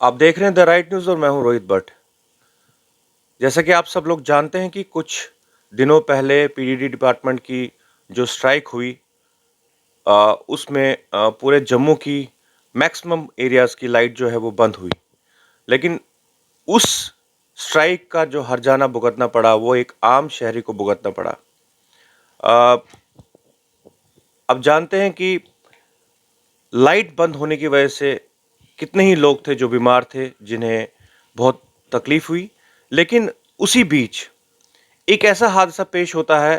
आप देख रहे हैं द राइट न्यूज़ और मैं हूं रोहित भट्ट। जैसा कि आप सब लोग जानते हैं कि कुछ दिनों पहले पीडीडी डिपार्टमेंट की जो स्ट्राइक हुई उसमें पूरे जम्मू की मैक्सिमम एरियाज़ की लाइट जो है वो बंद हुई। लेकिन उस स्ट्राइक का जो हर्जाना भुगतना पड़ा वो एक आम शहरी को भुगतना पड़ा। अ, अब जानते हैं कि लाइट बंद होने की वजह से कितने ही लोग थे जो बीमार थे, जिन्हें बहुत तकलीफ हुई। लेकिन उसी बीच एक ऐसा हादसा पेश होता है,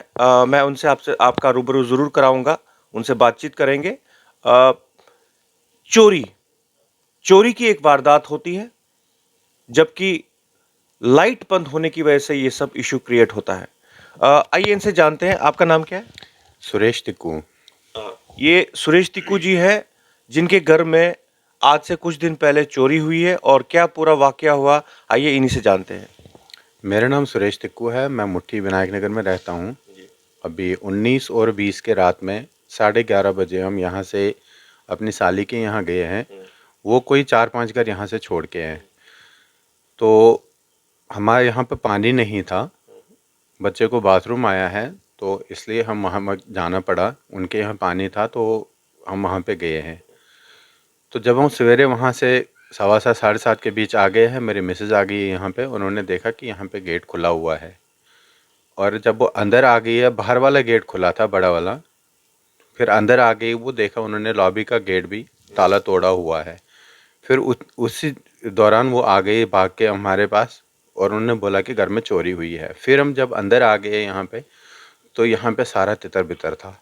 मैं उनसे आपसे आपका रूबरू ज़रूर कराऊंगा, उनसे बातचीत करेंगे। चोरी चोरी की एक वारदात होती है, जबकि लाइट बंद होने की वजह से ये सब इशू क्रिएट होता है। आइए इनसे जानते हैं, आपका नाम क्या है? सुरेश तिक्कू। ये सुरेश तिक्कू जी है, जिनके घर में आज से कुछ दिन पहले चोरी हुई है, और क्या पूरा वाकया हुआ, आइए इन्हीं से जानते हैं। मेरा नाम सुरेश तिक्कू है। मैं मुट्ठी विनायक नगर में रहता हूँ। अभी 19 और 20 के रात में 11:30 बजे हम यहाँ से अपनी साली के यहाँ गए हैं। वो कोई 4-5 घर यहाँ से छोड़ के हैं। तो हमारे यहाँ पे पानी नहीं था, बच्चे को बाथरूम आया है, तो इसलिए हम वहाँ जाना पड़ा। उनके यहाँ पानी था तो हम वहाँ पे गए हैं। तो जब हम सवेरे वहाँ से 7:15 7:30 के बीच आ गए हैं, मेरी मिसेज़ आ गई है यहाँ पे। उन्होंने देखा कि यहाँ पे गेट खुला हुआ है, और जब वो अंदर आ गई है, बाहर वाला गेट खुला था, बड़ा वाला। फिर अंदर आ गई, वो देखा उन्होंने लॉबी का गेट भी ताला तोड़ा हुआ है। फिर उसी दौरान वो आ गई भाग के हमारे पास, और उन्होंने बोला कि घर में चोरी हुई है। फिर हम जब अंदर आ गए यहाँ पे, तो यहाँ पे सारा तितर बितर था।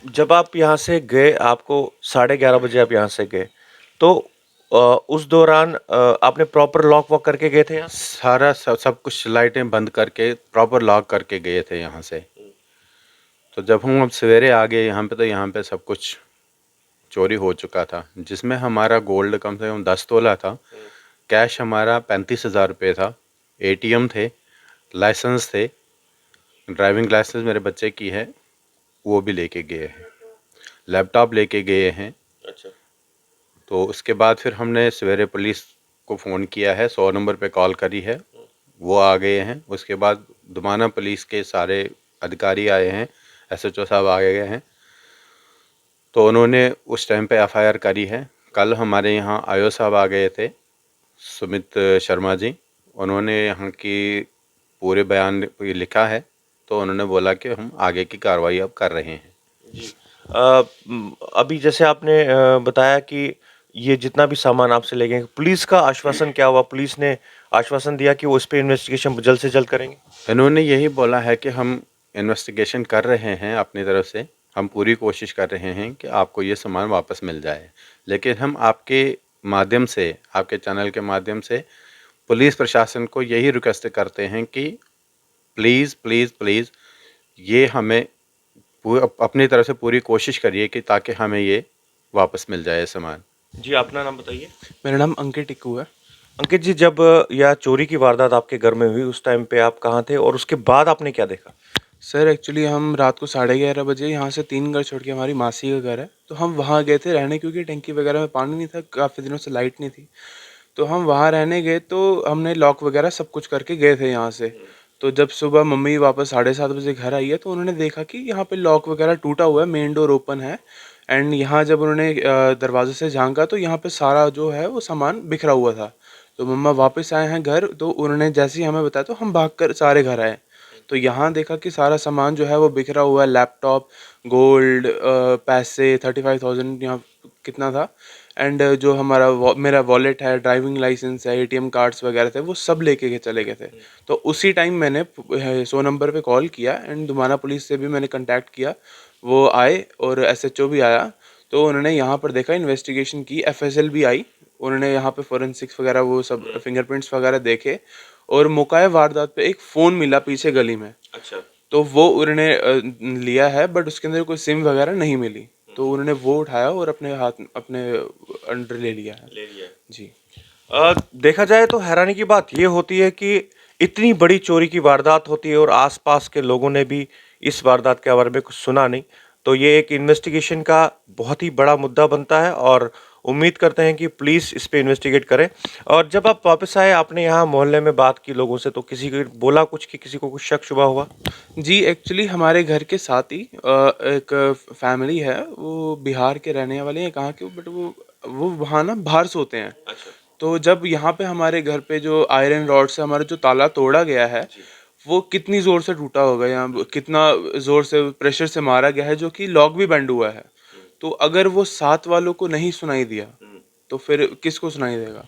जब आप यहाँ से गए, आपको 11:30 बजे आप यहाँ से गए, तो उस दौरान आपने प्रॉपर लॉक वॉक करके गए थे यहाँ? सारा सब कुछ लाइटें बंद करके प्रॉपर लॉक करके गए थे यहाँ से। तो जब हम अब सवेरे आ गए यहाँ पे, तो यहाँ पे सब कुछ चोरी हो चुका था, जिसमें हमारा गोल्ड कम से कम 10 तोला था। कैश हमारा 35,000 रुपये था। एटीएम थे, लाइसेंस थे, ड्राइविंग लाइसेंस मेरे बच्चे की है, वो भी लेके गए हैं। लैपटॉप लेके गए हैं। अच्छा। तो उसके बाद फिर हमने सवेरे पुलिस को फ़ोन किया है, 100 नंबर पे कॉल करी है, वो आ गए हैं। उसके बाद दुमाना पुलिस के सारे अधिकारी आए हैं, एसएचओ साहब आ गए हैं, तो उन्होंने उस टाइम पे एफआईआर करी है। कल हमारे यहाँ आयो साहब आ गए थे, सुमित शर्मा जी। उन्होंने यहाँ की पूरे बयान लिखा है, तो उन्होंने बोला कि हम आगे की कार्रवाई अब कर रहे हैं। जी। अभी जैसे आपने बताया कि ये जितना भी सामान आपसे ले गए, पुलिस का आश्वासन क्या हुआ? पुलिस ने आश्वासन दिया कि वो इस पे इन्वेस्टिगेशन जल्द से जल्द करेंगे? इन्होंने यही बोला है कि हम इन्वेस्टिगेशन कर रहे हैं अपनी तरफ से, हम पूरी कोशिश कर रहे हैं कि आपको ये सामान वापस मिल जाए। लेकिन हम आपके माध्यम से, आपके चैनल के माध्यम से पुलिस प्रशासन को यही रिक्वेस्ट करते हैं कि प्लीज़ प्लीज़ प्लीज़ ये हमें अपनी तरफ से पूरी कोशिश करिए कि ताकि हमें ये वापस मिल जाए सामान। जी, अपना नाम बताइए। मेरा नाम अंकित टिक्कू है। अंकित जी, जब यह चोरी की वारदात आपके घर में हुई, उस टाइम पे आप कहाँ थे और उसके बाद आपने क्या देखा? सर एक्चुअली हम रात को 11:30 बजे यहाँ से 3 घर छोड़ के, हमारी मासी का घर है, तो हम वहाँ गए थे रहने, क्योंकि टंकी वगैरह में पानी नहीं था, काफ़ी दिनों से लाइट नहीं थी। तो हम वहाँ रहने गए, तो हमने लॉक वगैरह सब कुछ करके गए थे यहाँ से। तो जब सुबह मम्मी वापस 7:30 बजे घर आई है, तो उन्होंने देखा कि यहाँ पे लॉक वगैरह टूटा हुआ है, मेन डोर ओपन है। एंड यहाँ जब उन्होंने दरवाजे से झांका, तो यहाँ पे सारा जो है वो सामान बिखरा हुआ था। तो मम्मा वापस आए हैं घर, तो उन्होंने जैसे ही हमें बताया, तो हम भागकर सारे घर आए। तो यहाँ देखा कि सारा सामान जो है वो बिखरा हुआ है, लैपटॉप, गोल्ड, पैसे 35,000 यहाँ कितना था, एंड जो हमारा मेरा वॉलेट है, ड्राइविंग लाइसेंस है, एटीएम कार्ड्स वगैरह थे, वो सब लेके चले गए थे। तो उसी टाइम मैंने 100 नंबर पे कॉल किया, एंड दुमाना पुलिस से भी मैंने कांटेक्ट किया। वो आए और एसएचओ भी आया, तो उन्होंने यहाँ पर देखा, इन्वेस्टिगेशन की, एफएसएल भी आई। उन्होंने यहाँ पे फोरेंसिक्स वगैरह वो सब फिंगरप्रिंट्स वगैरह देखे, और मौका वारदात पे एक फ़ोन मिला पीछे गली में। अच्छा। तो वो उन्होंने लिया है, बट उसके अंदर कोई सिम वगैरह नहीं मिली। तो उन्होंने वो उठाया और अपने हाथ अपने अंडर ले लिया है। ले लिया। जी। देखा जाए तो हैरानी की बात ये होती है कि इतनी बड़ी चोरी की वारदात होती है और आसपास के लोगों ने भी इस वारदात के बारे में कुछ सुना नहीं। तो ये एक इन्वेस्टिगेशन का बहुत ही बड़ा मुद्दा बनता है, और उम्मीद करते हैं कि प्लीज़ इस पे इन्वेस्टिगेट करें। और जब आप वापस आए, आपने यहाँ मोहल्ले में बात की लोगों से, तो किसी को बोला कुछ कि किसी को कुछ शक शुबा हुआ? जी, एक्चुअली हमारे घर के साथ ही एक फैमिली है, वो बिहार के रहने वाले हैं, कहाँ के, बट वो वहाँ ना बाहर सोते हैं। अच्छा। तो जब यहाँ पे हमारे घर पे जो आयरन रॉड से हमारा जो ताला तोड़ा गया है, वो कितनी ज़ोर से टूटा होगा, या कितना ज़ोर से प्रेशर से मारा गया है, जो कि लॉक भी बेंड हुआ है। तो अगर वो साथ वालों को नहीं सुनाई दिया, तो फिर किसको सुनाई देगा?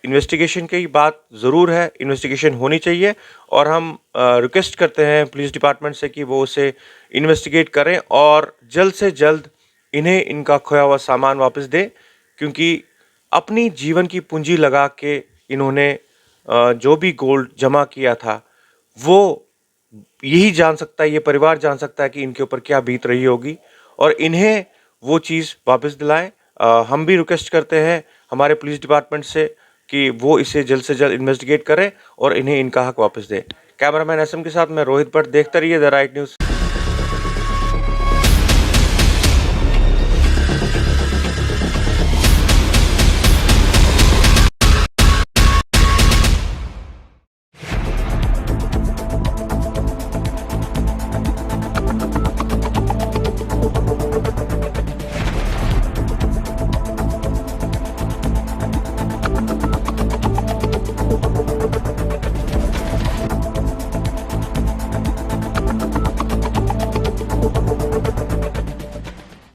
इन्वेस्टिगेशन की बात ज़रूर है, इन्वेस्टिगेशन होनी चाहिए और हम रिक्वेस्ट करते हैं पुलिस डिपार्टमेंट से कि वो उसे इन्वेस्टिगेट करें और जल्द से जल्द इन्हें इनका खोया हुआ सामान वापस दें, क्योंकि अपनी जीवन की पूंजी लगा के इन्होंने जो भी गोल्ड जमा किया था, वो यही जान सकता है, ये परिवार जान सकता है कि इनके ऊपर क्या बीत रही होगी और इन्हें वो चीज़ वापस दिलाएं। हम भी रिक्वेस्ट करते हैं हमारे पुलिस डिपार्टमेंट से कि वो इसे जल्द से जल्द इन्वेस्टिगेट करें और इन्हें इनका हक वापस दें। कैमरामैन एसएम के साथ मैं रोहित भट्ट, देखते रहिए द राइट न्यूज़।